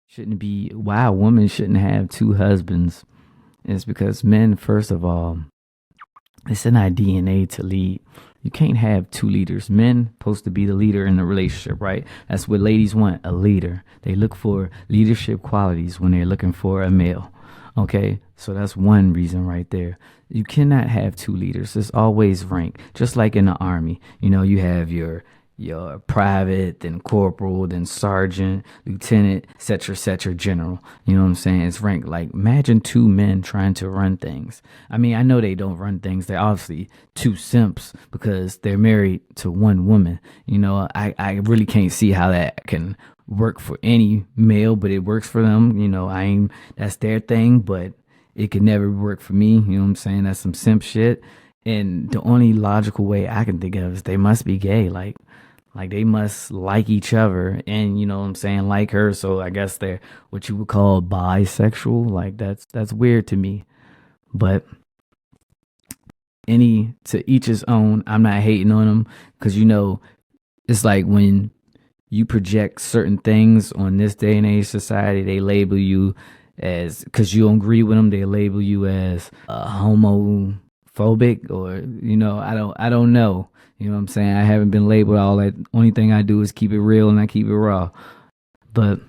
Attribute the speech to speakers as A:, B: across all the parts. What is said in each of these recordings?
A: shouldn't be why a woman shouldn't have two husbands is because men, first of all, it's in our DNA to lead. You can't have two leaders. Men supposed to be the leader in the relationship, right? That's what ladies want, a leader. They look for leadership qualities when they're looking for a male. Okay? So that's one reason right there. You cannot have two leaders. It's always rank. Just like in the army. You have your private, then corporal, then sergeant, lieutenant, etc., etc., general. You know what I'm saying? It's ranked. Like, imagine two men trying to run things. I mean, I know they don't run things. They're obviously two simps because they're married to one woman. I really can't see how that can work for any male, but it works for them. That's their thing, but it could never work for me. You know what I'm saying? That's some simp shit. And the only logical way I can think of is they must be gay. Like they must like each other and you know what I'm saying, like her. So I guess they're what you would call bisexual. Like that's weird to me. But any to each his own. I'm not hating on them because it's like when you project certain things on this day and age society, they label you as because you don't agree with them, they label you as homophobic or I don't know. You know what I'm saying? I haven't been labeled all that. Only thing I do is keep it real and I keep it raw. But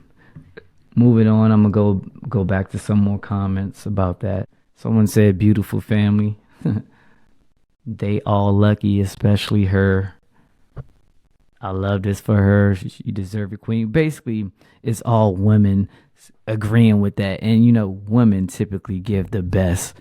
A: moving on, I'm gonna go back to some more comments about that. Someone said beautiful family. They all lucky, especially her. I love this for her. She deserves a queen. Basically, it's all women agreeing with that. And women typically give the best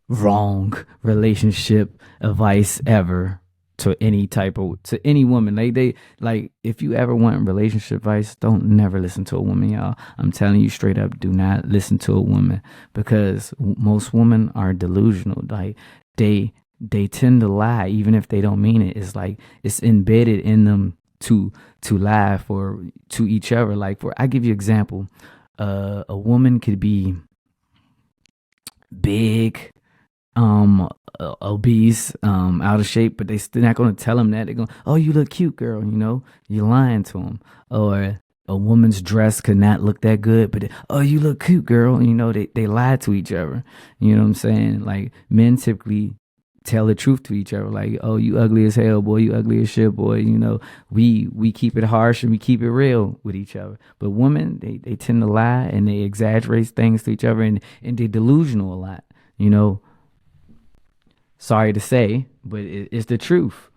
A: wrong relationship advice ever to any woman. They like if you ever want relationship advice, don't never listen to a woman, y'all. I'm telling you straight up, do not listen to a woman because most women are delusional. Like they tend to lie even if they don't mean it. It's like it's embedded in them to lie for to each other. Like for I give you example, a woman could be big, obese, out of shape, but they still not gonna tell them that. They're going, "Oh, you look cute, girl." You're lying to them. Or a woman's dress could not look that good, but oh, you look cute, girl. They lie to each other. You know what I'm saying? Like men typically tell the truth to each other. Like, oh, you ugly as hell, boy. You ugly as shit, boy. We keep it harsh and we keep it real with each other. But women, they tend to lie and they exaggerate things to each other and they're delusional a lot. Sorry to say, but it's the truth.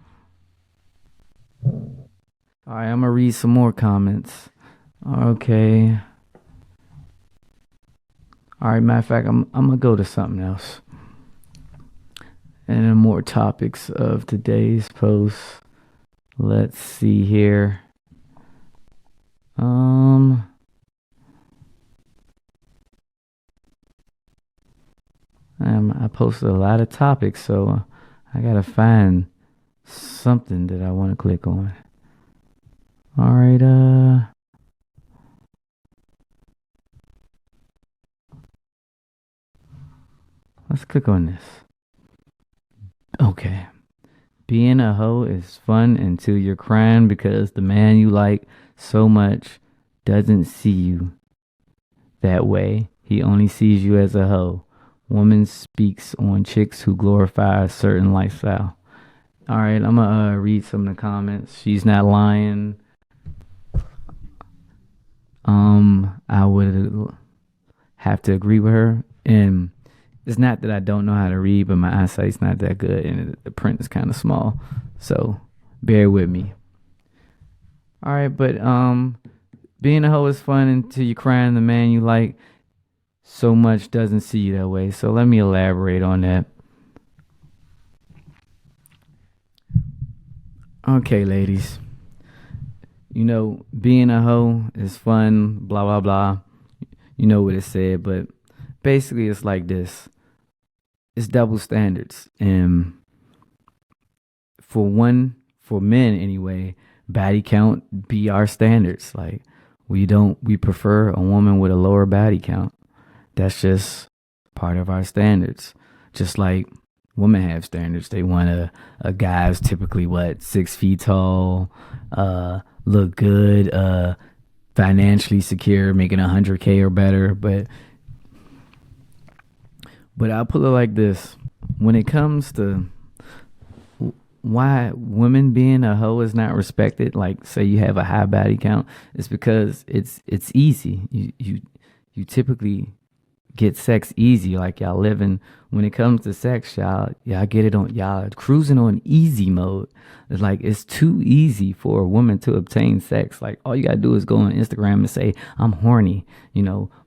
A: All right, I'm gonna read some more comments. Okay. All right, matter of fact, I'm gonna go to something else. And then more topics of today's post. Let's see here. I posted a lot of topics, so I gotta find something that I want to click on. All right, let's click on this. Okay. Being a hoe is fun until you're crying because the man you like so much doesn't see you that way. He only sees you as a hoe. Woman speaks on chicks who glorify a certain lifestyle. All right, I'm gonna read some of the comments. She's not lying. I would have to agree with her, and it's not that I don't know how to read, but my eyesight's not that good, and the print is kind of small, so bear with me. All right, but being a hoe is fun until you're crying. The man you like so much doesn't see you that way. So let me elaborate on that. Okay, ladies. Being a hoe is fun, blah, blah, blah. You know what it said, but basically it's like this. It's double standards. And for men anyway, body count be our standards. Like we prefer a woman with a lower body count. That's just part of our standards. Just like women have standards. They want a guy who's typically 6 feet tall, look good, financially secure, making 100K or better. But I'll put it like this: when it comes to why women being a hoe is not respected, like say you have a high body count, it's because it's easy. You typically get sex easy. Like y'all living, when it comes to sex, y'all get it on, y'all cruising on easy mode. It's like it's too easy for a woman to obtain sex. Like all you gotta do is go on Instagram and say I'm horny.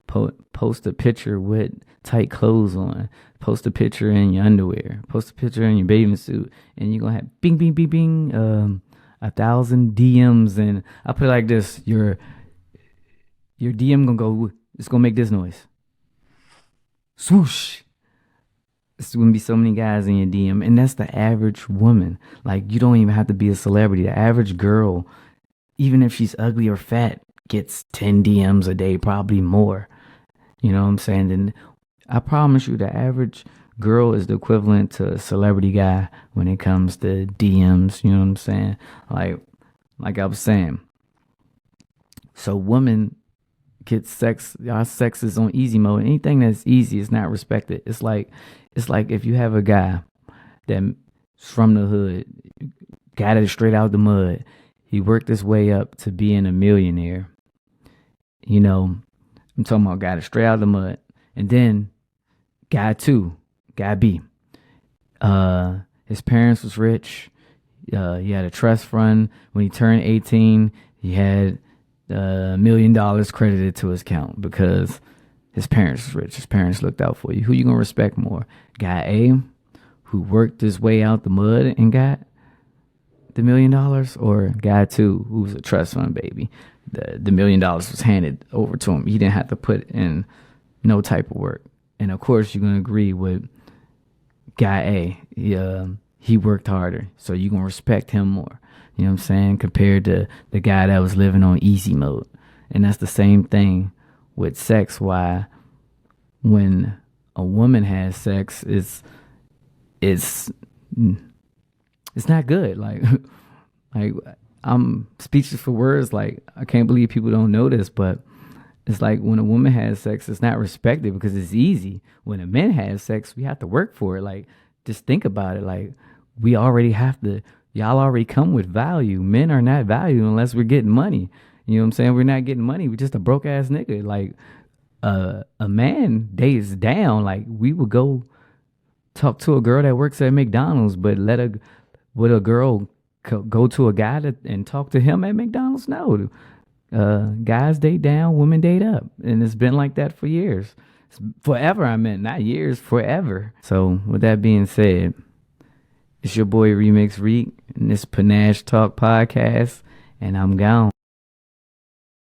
A: Post a picture with tight clothes on. Post a picture in your underwear. Post a picture in your bathing suit, and you're gonna have bing, bing, bing, bing, 1,000 DMs. And I put it like this: your DM gonna go. It's gonna make this noise. Swoosh. It's gonna be so many guys in your DM, and that's the average woman. Like you don't even have to be a celebrity. The average girl, even if she's ugly or fat, gets 10 DMs a day, probably more. You know what I'm saying? And I promise you, the average girl is the equivalent to a celebrity guy when it comes to DMs. You know what I'm saying? Like I was saying. So women get sex. Our sex is on easy mode. Anything that's easy is not respected. It's like if you have a guy that's from the hood, got it straight out the mud. He worked his way up to being a millionaire. I'm talking about got it straight out of the mud. And then guy B. His parents was rich. He had a trust fund. When he turned 18, he had $1 million credited to his account because his parents was rich. His parents looked out for you. Who you gonna respect more? Guy A, who worked his way out the mud and got the $1 million, or guy 2, who was a trust fund baby? The $1 million was handed over to him. He didn't have to put in no type of work. And of course, you're gonna agree with guy A. He worked harder, so you're gonna respect him more. You know what I'm saying? Compared to the guy that was living on easy mode. And that's the same thing with sex. Why when a woman has sex, it's not good. Like I'm speechless for words. Like I can't believe people don't know this, but it's like when a woman has sex, it's not respected because it's easy. When a man has sex, we have to work for it. Like just think about it. Like we already have to. Y'all already come with value. Men are not valued unless we're getting money. You know what I'm saying? We're not getting money. We're just a broke ass nigga. Like a man days down. Like we would go talk to a girl that works at McDonald's, but would a girl go to a guy and talk to him at McDonald's? No. Guys date down, women date up, and it's been like that for years. Forever, I meant, not years, forever. So with that being said, it's your boy Remix Reek, and this Panache Talk podcast, and I'm gone.